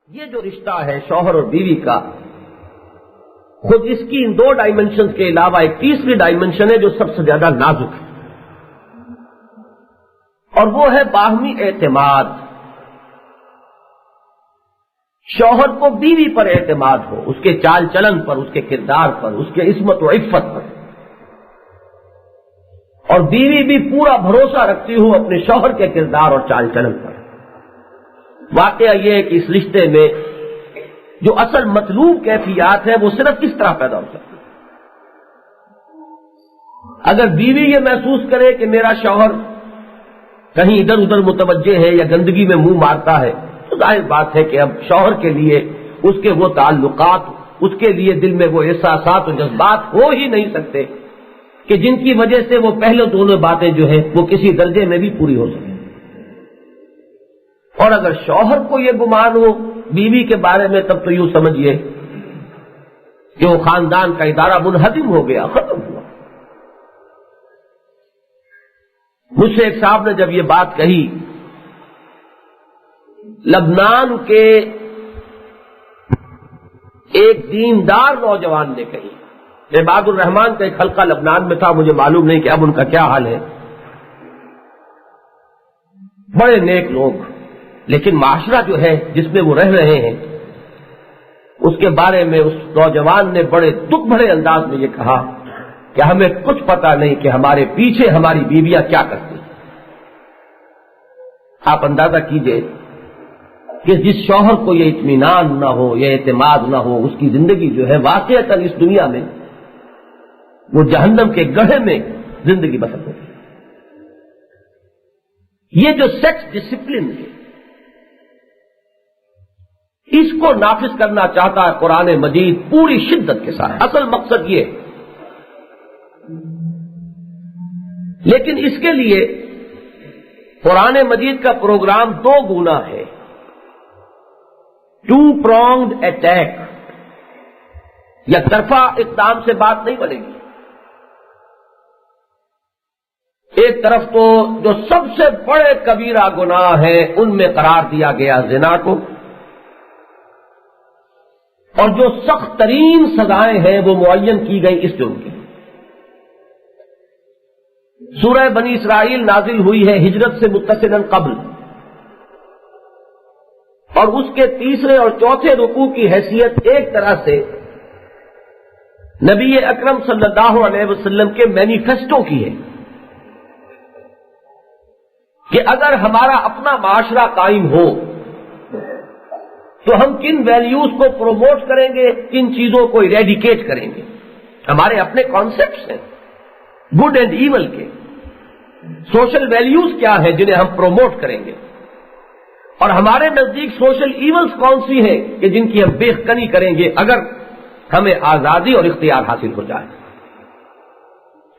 یہ جو رشتہ ہے شوہر اور بیوی کا، خود اس کی ان دو ڈائمنشنز کے علاوہ ایک تیسری ڈائمنشن ہے جو سب سے زیادہ نازک ہے، اور وہ ہے باہمی اعتماد۔ شوہر کو بیوی پر اعتماد ہو، اس کے چال چلن پر، اس کے کردار پر، اس کے عصمت و عفت پر، اور بیوی بھی پورا بھروسہ رکھتی ہو اپنے شوہر کے کردار اور چال چلن پر۔ واقعہ یہ ہے کہ اس رشتے میں جو اصل مطلوب کیفیات ہے وہ صرف کس طرح پیدا ہو سکتی ہے؟ اگر بیوی یہ محسوس کرے کہ میرا شوہر کہیں ادھر ادھر متوجہ ہے یا گندگی میں منہ مارتا ہے، تو ظاہر بات ہے کہ اب شوہر کے لیے اس کے وہ تعلقات، اس کے لیے دل میں وہ احساسات اور جذبات ہو ہی نہیں سکتے کہ جن کی وجہ سے وہ پہلے دونوں باتیں جو ہیں وہ کسی درجے میں بھی پوری ہو سکیں۔ اور اگر شوہر کو یہ گمان ہو بیوی کے بارے میں، تب تو یوں سمجھیے کہ وہ خاندان کا ادارہ منہدم ہو گیا، ختم ہوا۔ مجھ سے ایک صاحب نے جب یہ بات کہی، لبنان کے ایک دیندار نوجوان نے کہی، عباد الرحمان کا ایک حلقہ لبنان میں تھا، مجھے معلوم نہیں کہ اب ان کا کیا حال ہے، بڑے نیک لوگ، لیکن معاشرہ جو ہے جس میں وہ رہ رہے ہیں اس کے بارے میں اس نوجوان نے بڑے دکھ بھرے انداز میں یہ کہا کہ ہمیں کچھ پتا نہیں کہ ہمارے پیچھے ہماری بیویاں کیا کرتی ہیں۔ آپ اندازہ کیجئے کہ جس شوہر کو یہ اطمینان نہ ہو، یہ اعتماد نہ ہو، اس کی زندگی جو ہے واقعتاً اس دنیا میں وہ جہنم کے گڑھے میں زندگی بسر ہوتی ہے۔ یہ جو سیکس ڈسپلن ہے اس کو نافذ کرنا چاہتا ہے قرآن مجید پوری شدت کے ساتھ، اصل مقصد یہ، لیکن اس کے لیے قرآن مجید کا پروگرام دو گنا ہے، ٹو پرونگڈ اٹیک، یک طرفہ اقدام سے بات نہیں بنے گی۔ ایک طرف تو جو سب سے بڑے کبیرہ گناہ ہیں ان میں قرار دیا گیا زنا کو، اور جو سخت ترین سزائیں ہیں وہ معین کی گئی اس جرم کی۔ سورہ بنی اسرائیل نازل ہوئی ہے ہجرت سے متصلاً قبل، اور اس کے تیسرے اور چوتھے رکوع کی حیثیت ایک طرح سے نبی اکرم صلی اللہ علیہ وسلم کے مینیفیسٹو کی ہے کہ اگر ہمارا اپنا معاشرہ قائم ہو تو ہم کن ویلیوز کو پروموٹ کریں گے، کن چیزوں کو ایریڈیکیٹ کریں گے۔ ہمارے اپنے کانسیپٹس ہیں گڈ اینڈ ایول کے، سوشل ویلیوز کیا ہیں جنہیں ہم پروموٹ کریں گے، اور ہمارے نزدیک سوشل ایولز کون سی ہیں کہ جن کی ہم بیخکنی کریں گے اگر ہمیں آزادی اور اختیار حاصل ہو جائے۔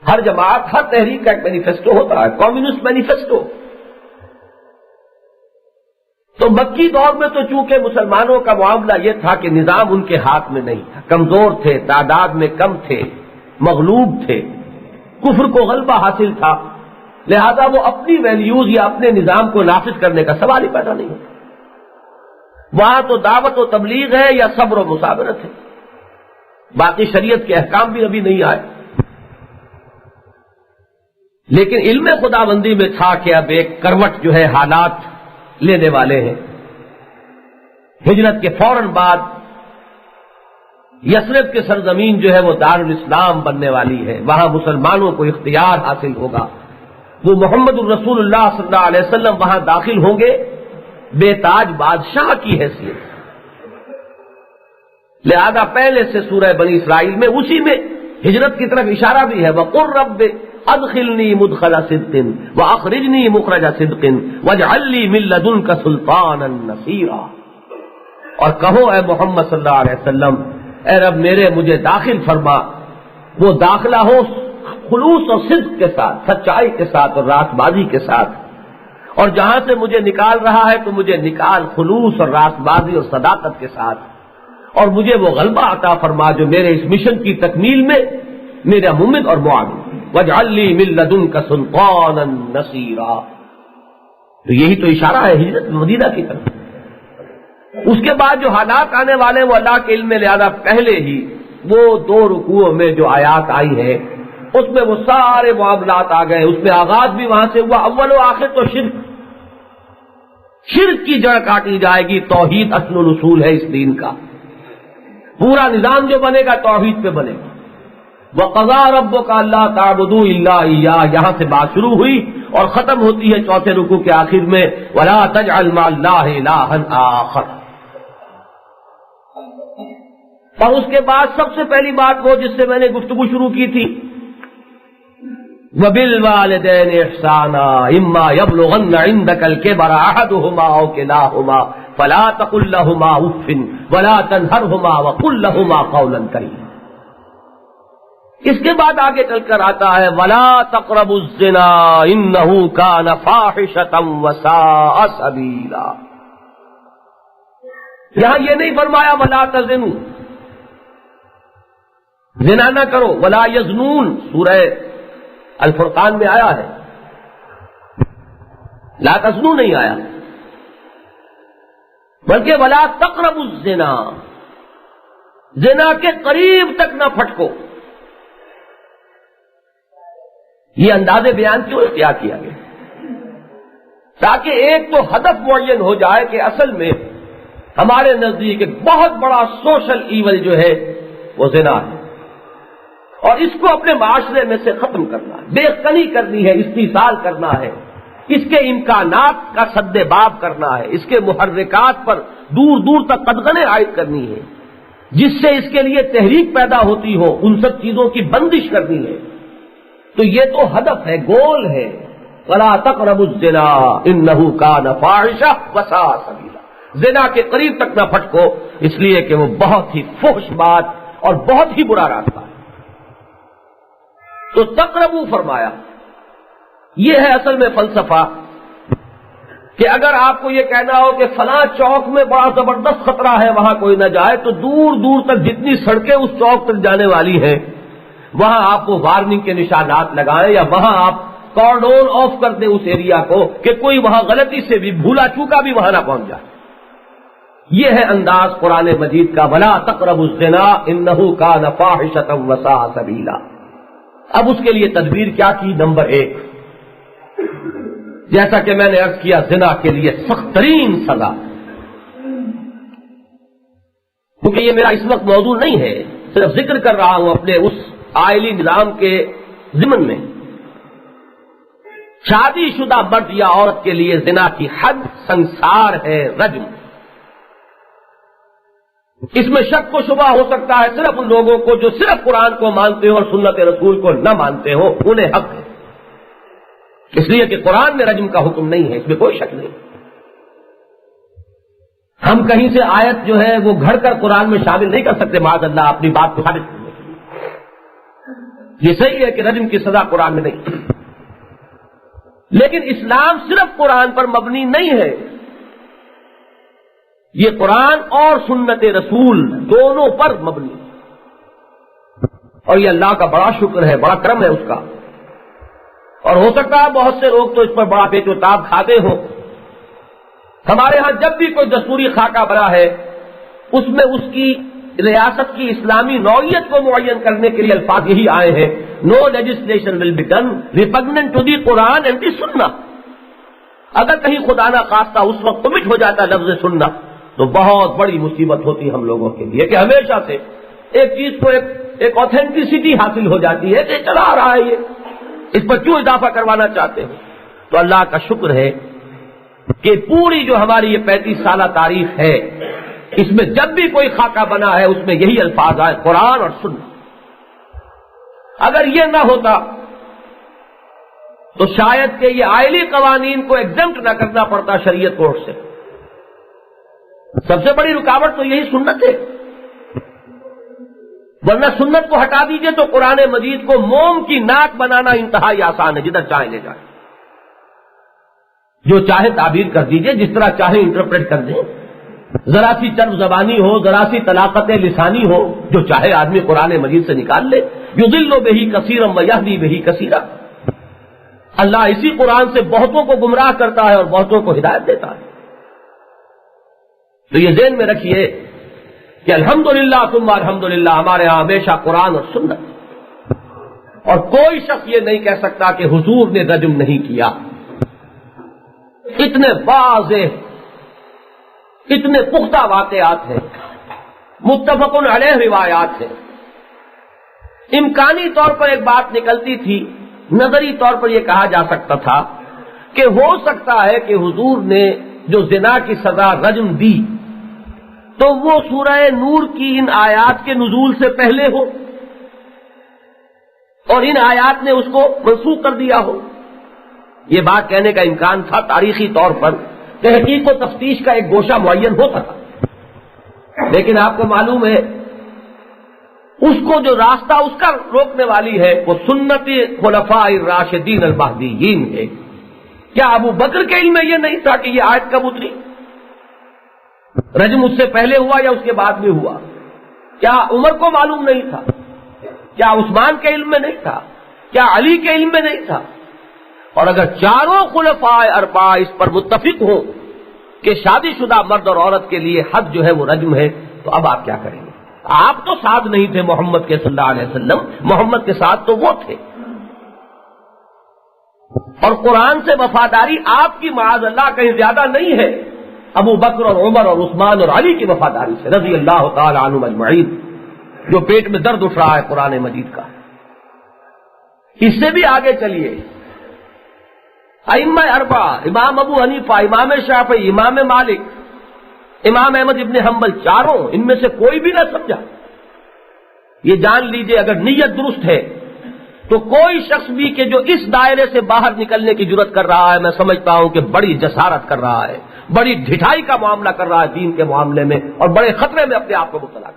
ہر جماعت، ہر تحریک کا ایک مینیفیسٹو ہوتا ہے، کمیونسٹ مینیفیسٹو۔ تو مکی دور میں تو چونکہ مسلمانوں کا معاملہ یہ تھا کہ نظام ان کے ہاتھ میں نہیں تھا، کمزور تھے، تعداد میں کم تھے، مغلوب تھے، کفر کو غلبہ حاصل تھا، لہذا وہ اپنی ویلیوز یا اپنے نظام کو نافذ کرنے کا سوال ہی پیدا نہیں ہوتا۔ وہاں تو دعوت و تبلیغ ہے یا صبر و مصابرت ہے، باقی شریعت کے احکام بھی ابھی نہیں آئے۔ لیکن علم خداوندی میں تھا کہ اب ایک کروٹ جو ہے حالات لینے والے ہیں۔ ہجرت کے فوراً بعد یثرب کی سرزمین جو ہے وہ دارالاسلام بننے والی ہے، وہاں مسلمانوں کو اختیار حاصل ہوگا، وہ محمد الرسول اللہ صلی اللہ علیہ وسلم وہاں داخل ہوں گے بے تاج بادشاہ کی حیثیت۔ لہذا پہلے سے سورہ بنی اسرائیل میں اسی میں ہجرت کی طرف اشارہ بھی ہے، وَقُلْ رَبِّ ادخلنی مدخل صدق واخرجنی مخرج صدق واجعل لی من لدنک سلطانا نصیرا۔ اور کہو اے محمد صلی اللہ علیہ وسلم، اے رب میرے مجھے داخل فرما، وہ داخلہ ہو خلوص اور صدق کے ساتھ، سچائی کے ساتھ اور راست بازی کے ساتھ، اور جہاں سے مجھے نکال رہا ہے تو مجھے نکال خلوص اور راست بازی اور صداقت کے ساتھ، اور مجھے وہ غلبہ عطا فرما جو میرے اس مشن کی تکمیل میں میرا ممد اور معاون، وَاجْعَلْ لِي مِن لَّدُنْكَ سُلْطَانًا نَصِيرًا۔ تو یہی تو اشارہ ہے ہجرت مدینہ کی طرف۔ اس کے بعد جو حالات آنے والے وہ اللہ کے علم میں، لہذا پہلے ہی وہ 2 رکوعوں میں جو آیات آئی ہے اس میں وہ سارے معاملات آ گئے. اس میں آغاز بھی وہاں سے ہوا. اول و آخر تو شرک کی جڑ کاٹی جائے گی. توحید اصل الاصول ہے اس دین کا. پورا نظام جو بنے گا توحید پہ بنے گا. وَقَضَىٰ رَبُّكَ أَلَّا تَعْبُدُوا إِلَّا إِيَّاهُ، یہاں سے بات شروع ہوئی اور ختم ہوتی ہے چوتھے رکوع کے آخر میں وَلَا تَجْعَلْ مَعَ اللَّهِ إِلَٰهًا آخَرَ. اور اس کے بعد سب سے پہلی بات وہ جس سے میں نے گفتگو شروع کی تھی، وَبِالْوَالِدَيْنِ إِحْسَانًا إِمَّا يَبْلُغَنَّ عِندَكَ الْكِبَرَ أَحَدُهُمَا أَوْ كِلَاهُمَا فَلَا تَقُل لَّهُمَا أُفٍّ وَلَا تَنْهَرْهُمَا وَقُل لَّهُمَا قَوْلًا كَرِيمًا. اس کے بعد آگے چل کر آتا ہے وَلَا تَقْرَبُوا الزِّنَا إِنَّهُ كَانَ فَاحِشَةً وَسَاءَ سَبِيلًا. یہاں یہ نہیں فرمایا وَلَا تَزِنُوا، زنا نہ کرو. وَلَا يَزْنُونَ سورہ الفرقان میں آیا ہے، لا تزنوا نہیں آیا، بلکہ وَلَا تَقْرَبُوا الزِّنَا، زنا کے قریب تک نہ پھٹکو. یہ انداز بیان کیوں اختیار کیا گیا؟ تاکہ ایک تو ہدف معین ہو جائے کہ اصل میں ہمارے نزدیک ایک بہت بڑا سوشل ایول جو ہے وہ زنا ہے، اور اس کو اپنے معاشرے میں سے ختم کرنا ہے، بے کنی کرنی ہے، استحصال کرنا ہے، اس کے امکانات کا سد باب کرنا ہے، اس کے محرکات پر دور دور تک قدغنیں عائد کرنی ہے، جس سے اس کے لیے تحریک پیدا ہوتی ہو، ان سب چیزوں کی بندش کرنی ہے. تو یہ تو ہدف ہے، گول ہے. وَلَا تَقْرَبُوا الزِّنَا إِنَّهُ كَانَ فَاحِشَةً وَسَاءَ سَبِيلًا. زنا کے قریب تک نہ پھٹکو، اس لیے کہ وہ بہت ہی فحش بات اور بہت ہی برا راستہ ہے. تو تقربو فرمایا. یہ ہے اصل میں فلسفہ کہ اگر آپ کو یہ کہنا ہو کہ فلاں چوک میں بڑا زبردست خطرہ ہے وہاں کوئی نہ جائے، تو دور دور تک جتنی سڑکیں اس چوک تک جانے والی ہیں وہاں آپ کو وارننگ کے نشانات لگائیں، یا وہاں آپ کارڈون آف کر دیں اس ایریا کو کہ کوئی وہاں غلطی سے بھی بھولا چوکا بھی وہاں نہ پہنچ جائے. یہ ہے انداز قرآن مجید کا وَلَا تَقْرَبُوا الزِّنَا إِنَّهُ كَانَ فَاحِشَةً وَسَاءَ سَبِيلًا. اب اس کے لیے تدبیر کیا کی؟ نمبر 1، جیسا کہ میں نے عرض کیا زنا کے لیے سخت ترین سزا، کیونکہ یہ میرا اس وقت موضوع نہیں ہے، صرف ذکر کر رہا ہوں اپنے اس آئلی نظام کے ضمن میں. شادی شدہ مرد یا عورت کے لیے زنا کی حد سنسار ہے، رجم. اس میں شک و شبہ ہو سکتا ہے صرف ان لوگوں کو جو صرف قرآن کو مانتے ہو اور سنت رسول کو نہ مانتے ہو، انہیں حق ہے، اس لیے کہ قرآن میں رجم کا حکم نہیں ہے، اس میں کوئی شک نہیں. ہم کہیں سے آیت جو ہے وہ گھڑ کر قرآن میں شامل نہیں کر سکتے معاذ اللہ اپنی بات کو ثابت کرنے کے لیے. یہ صحیح ہے کہ رجم کی سزا قرآن میں نہیں، لیکن اسلام صرف قرآن پر مبنی نہیں ہے، یہ قرآن اور سنت رسول دونوں پر مبنی، اور یہ اللہ کا بڑا شکر ہے، بڑا کرم ہے اس کا. اور ہو سکتا ہے بہت سے لوگ تو اس پر بڑا پیچ و تاب کھاتے ہوں. ہمارے ہاں جب بھی کوئی دستوری خاکہ بنا ہے اس میں اس کی ریاست کی اسلامی نوعیت کو معین کرنے کے لیے الفاظ یہی آئے ہیں: no legislation will be done repugnant to the Quran and the Sunnah. اگر کہیں خدا نہ خواستہ اس وقت کمٹ ہو جاتا لفظ سننا تو بہت بڑی مصیبت ہوتی ہم لوگوں کے لیے کہ ہمیشہ سے ایک چیز کو ایک اوتھینٹسٹی حاصل ہو جاتی ہے کہ چلا آ رہا ہے، یہ اس پر کیوں اضافہ کروانا چاہتے ہیں. تو اللہ کا شکر ہے کہ پوری جو ہماری یہ 35 سالہ تاریخ ہے اس میں جب بھی کوئی خاکہ بنا ہے اس میں یہی الفاظ آئے: قرآن اور سنت. اگر یہ نہ ہوتا تو شاید کہ یہ آئلی قوانین کو ایگزمپٹ نہ کرنا پڑتا شریعت کورٹ سے. سب سے بڑی رکاوٹ تو یہی سنت ہے، ورنہ سنت کو ہٹا دیجئے تو قرآن مجید کو موم کی ناک بنانا انتہائی آسان ہے، جدھر چاہے لے جائیں، جو چاہے تعبیر کر دیجئے، جس طرح چاہے انٹرپریٹ کر دیں. ذرا سی چرب زبانی ہو، ذرا سی طلاقت لسانی ہو، جو چاہے آدمی قرآن مجید سے نکال لے. یضل بہ کثیرا ویہدی بہ کثیرا. اللہ اسی قرآن سے بہتوں کو گمراہ کرتا ہے اور بہتوں کو ہدایت دیتا ہے. تو یہ ذہن میں رکھیے کہ الحمدللہ ثم الحمدللہ ہمارے ہاں ہمیشہ قرآن اور سنت، اور کوئی شخص یہ نہیں کہہ سکتا کہ حضور نے رجم نہیں کیا۔ اتنے واضح، اتنے پختہ واقعات ہیں، متفق علیہ روایات ہیں۔ امکانی طور پر ایک بات نکلتی تھی، نظری طور پر یہ کہا جا سکتا تھا کہ ہو سکتا ہے کہ حضور نے جو زنا کی سزا رجم دی تو وہ سورہ نور کی ان آیات کے نزول سے پہلے ہو اور ان آیات نے اس کو منسوخ کر دیا ہو۔ یہ بات کہنے کا امکان تھا، تاریخی طور پر تحقیق و تفتیش کا ایک گوشہ معین ہوتا تھا، لیکن آپ کو معلوم ہے اس کو جو راستہ اس کا روکنے والی ہے وہ سنت خلفاء الراشدین المہدیین ہے۔ کیا ابو بکر کے علم میں یہ نہیں تھا کہ یہ آیت کب اتری؟ رجم اس سے پہلے ہوا یا اس کے بعد میں ہوا؟ کیا عمر کو معلوم نہیں تھا؟ کیا عثمان کے علم میں نہیں تھا؟ کیا علی کے علم میں نہیں تھا؟ اور اگر چاروں خلفاء اربعہ اس پر متفق ہوں کہ شادی شدہ مرد اور عورت کے لیے حد جو ہے وہ رجم ہے، تو اب آپ کیا کریں گے؟ آپ تو ساتھ نہیں تھے محمد کے صلی اللہ علیہ وسلم، محمد کے ساتھ تو وہ تھے، اور قرآن سے وفاداری آپ کی معاذ اللہ کہیں زیادہ نہیں ہے ابو بکر اور عمر اور عثمان اور علی کی وفاداری سے رضی اللہ تعالی عنہم اجمعین، جو پیٹ میں درد اٹھ رہا ہے قرآن مجید کا۔ اس سے بھی آگے چلیے، ائمہ اربعہ، امام ابو حنیفہ، امام شافعی، امام مالک، امام احمد ابن حنبل، چاروں ان میں سے کوئی بھی نہ سمجھا۔ یہ جان لیجئے اگر نیت درست ہے تو کوئی شخص بھی کہ جو اس دائرے سے باہر نکلنے کی جرت کر رہا ہے، میں سمجھتا ہوں کہ بڑی جسارت کر رہا ہے، بڑی ڈھٹائی کا معاملہ کر رہا ہے دین کے معاملے میں، اور بڑے خطرے میں اپنے آپ کو مبتلا